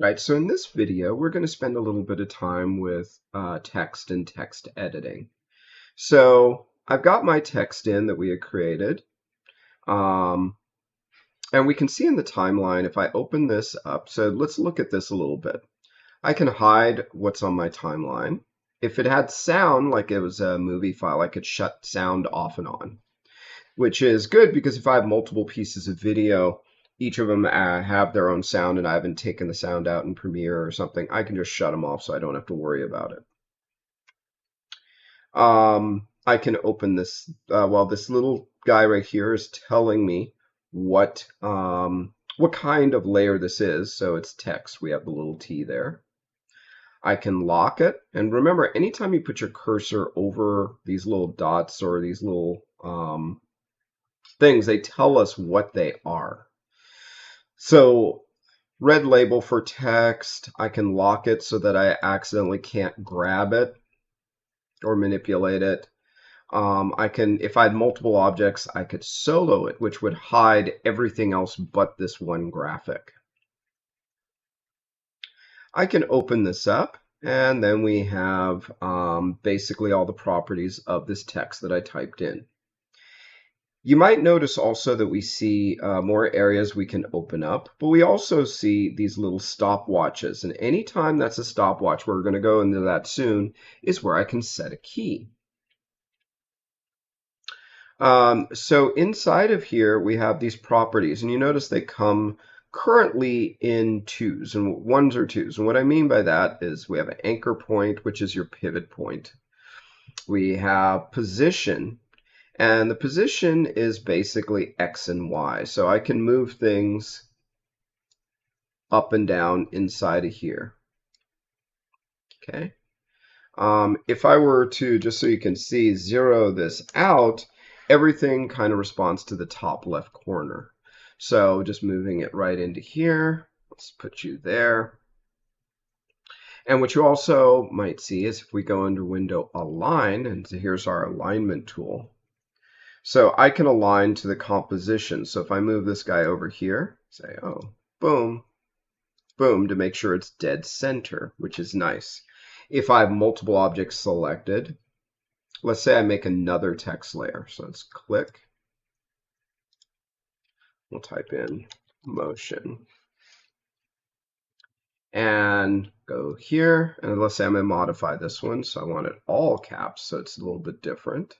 Right, so in this video, we're going to spend a little bit of time with text and text editing. So I've got my text in that we had created, um, and we can see in the timeline if I open this up. So let's look at this a little bit. I can hide what's on my timeline. If it had sound, like it was a movie file, I could shut sound off and on, which is good because if I have multiple pieces of video, each of them have their own sound and I haven't taken the sound out in Premiere or something, I can just shut them off so I don't have to worry about it. I can open this, well, this little guy right here is telling me what kind of layer this is. So it's text. We have the little T there. I can lock it. And remember, anytime you put your cursor over these little dots or these little things, they tell us what they are. So red label for text, I can lock it so that I accidentally can't grab it or manipulate it. I can, if I had multiple objects, I could solo it, which would hide everything else but this one graphic. I can open this up, and then we have basically all the properties of this text that I typed in. You might notice also that we see more areas we can open up, but we also see these little stopwatches. And anytime that's a stopwatch, we're going to go into that soon, is where I can set a key. So inside of here, we have these properties, and you notice they come currently in twos, and ones or twos. And what I mean by that is we have an anchor point, which is your pivot point. We have position, and the position is basically X and Y. So I can move things up and down inside of here. Okay. If I were to, just so you can see, zero this out, everything kind of responds to the top left corner. So just moving it right into here, let's put you there. And what you also might see is if we go under Window Align, and so here's our alignment tool. So I can align to the composition. So if I move this guy over here, say, oh, boom, boom, to make sure it's dead center, which is nice. If I have multiple objects selected, let's say I make another text layer. So let's click. We'll type in motion. And go here. And let's say I'm going to modify this one. So I want it all caps, so it's a little bit different.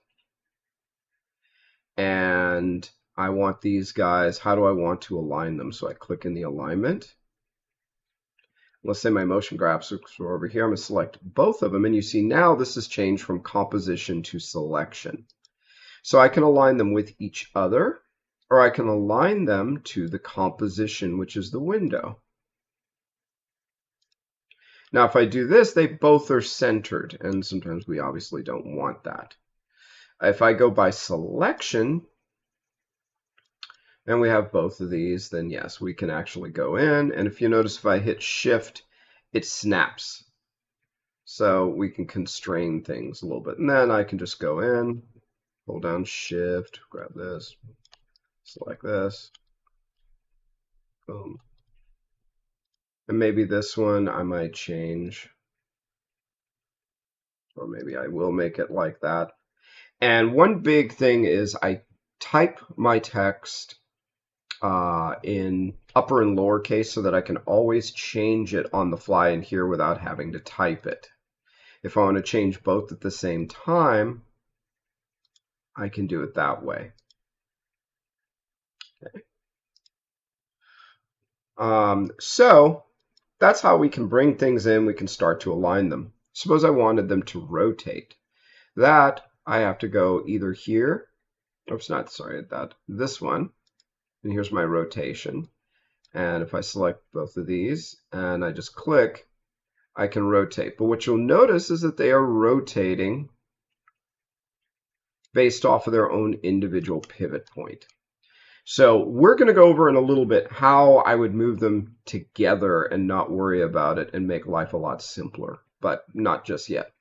And I want these guys, how do I want to align them? So I click in the alignment. Let's say my motion graphics are over here. I'm going to select both of them. And you see now this has changed from composition to selection. So I can align them with each other, or I can align them to the composition, which is the window. Now, if I do this, they both are centered, and sometimes we obviously don't want that. If I go by selection, and we have both of these, then yes, we can actually go in. And if you notice, if I hit Shift, it snaps. So we can constrain things a little bit. And then I can just go in, hold down Shift, grab this, select this, boom. And maybe this one I might change, or maybe I will make it like that. And one big thing is I type my text in upper and lower case so that I can always change it on the fly in here without having to type it. If I want to change both at the same time, I can do it that way. Okay. So that's how we can bring things in. We can start to align them. Suppose I wanted them to rotate. That I have to go either here, oops, not sorry, this one, and here's my rotation. And if I select both of these and I just click, I can rotate. But what you'll notice is that they are rotating based off of their own individual pivot point. So we're going to go over in a little bit how I would move them together and not worry about it and make life a lot simpler, but not just yet.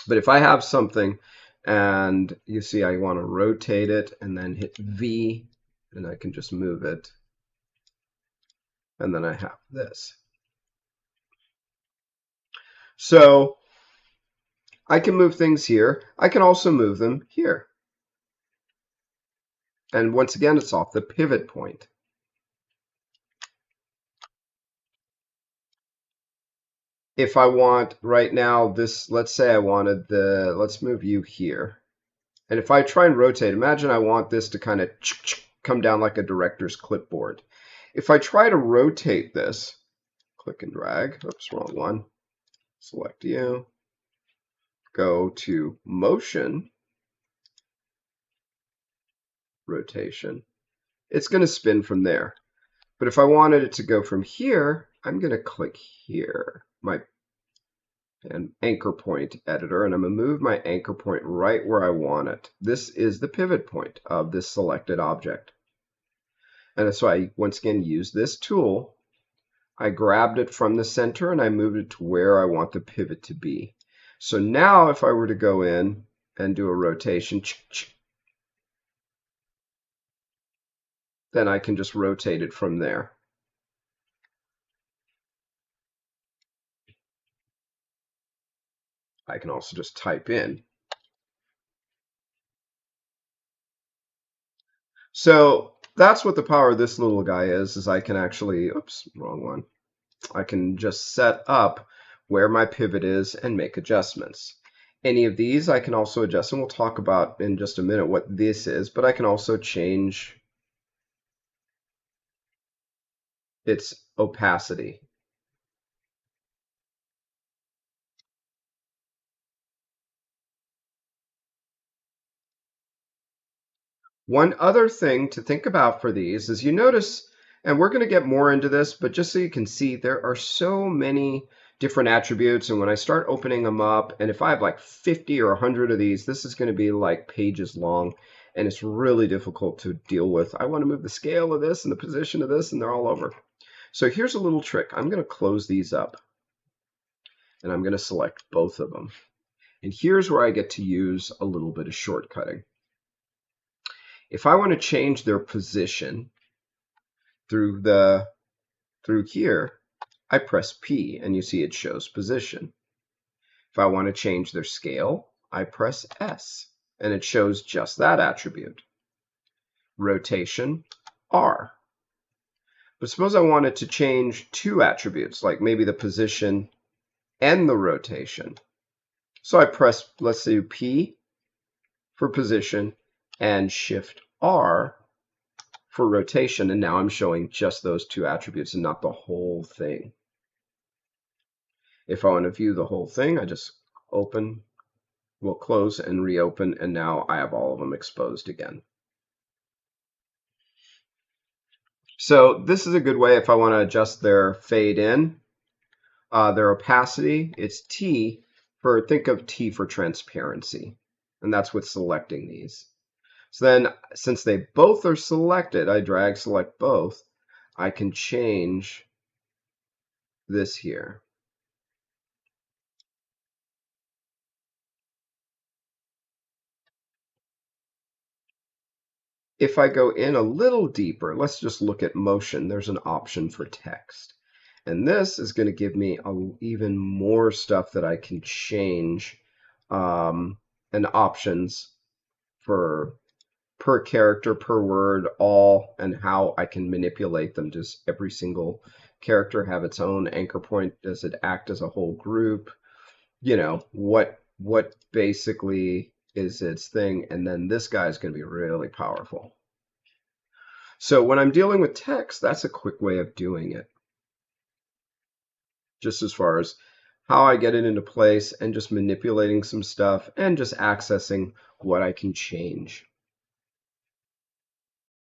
But if I have something and you see I want to rotate it and then hit V, and I can just move it, and then I have this. So I can move things here. I can also move them here. And once again, it's off the pivot point. If I want right now this, let's say I wanted let's move you here. And if I try and rotate, imagine I want this to kind of come down like a director's clipboard. If I try to rotate this, click and drag, oops, wrong one, select you, go to motion, rotation, it's going to spin from there. But if I wanted it to go from here, I'm going to click here, my anchor point editor, and I'm going to move my anchor point right where I want it. This is the pivot point of this selected object. And so I, once again, use this tool. I grabbed it from the center and I moved it to where I want the pivot to be. So now if I were to go in and do a rotation, then I can just rotate it from there. I can also just type in. So that's what the power of this little guy is I can actually, oops, wrong one. I can just set up where my pivot is and make adjustments. Any of these I can also adjust, and we'll talk about in just a minute what this is, but I can also change its opacity. One other thing to think about for these is you notice, and we're going to get more into this, but just so you can see, there are so many different attributes. And when I start opening them up, and if I have like 50 or 100 of these, this is going to be like pages long, and it's really difficult to deal with. I want to move the scale of this and the position of this, and they're all over. So here's a little trick. I'm going to close these up, and I'm going to select both of them. And here's where I get to use a little bit of shortcutting. If I want to change their position through here, I press P and you see it shows position. If I want to change their scale, I press S and it shows just that attribute. Rotation, R. But suppose I wanted to change two attributes, like maybe the position and the rotation. So I press, let's do P for position and Shift R for rotation, and now I'm showing just those two attributes and not the whole thing. If I want to view the whole thing, I just open, will close and reopen, and now I have all of them exposed again. So this is a good way if I want to adjust their fade in, their opacity. It's T for, think of T for transparency, and that's what's selecting these. So then, since they both are selected, I drag select both, I can change this here. If I go in a little deeper, let's just look at motion. There's an option for text. And this is going to give me even more stuff that I can change, and options for per character, per word, all, and how I can manipulate them. Does every single character have its own anchor point? Does it act as a whole group? You know, what basically is its thing, and then this guy is going to be really powerful. So when I'm dealing with text, that's a quick way of doing it. Just as far as how I get it into place and just manipulating some stuff and just accessing what I can change.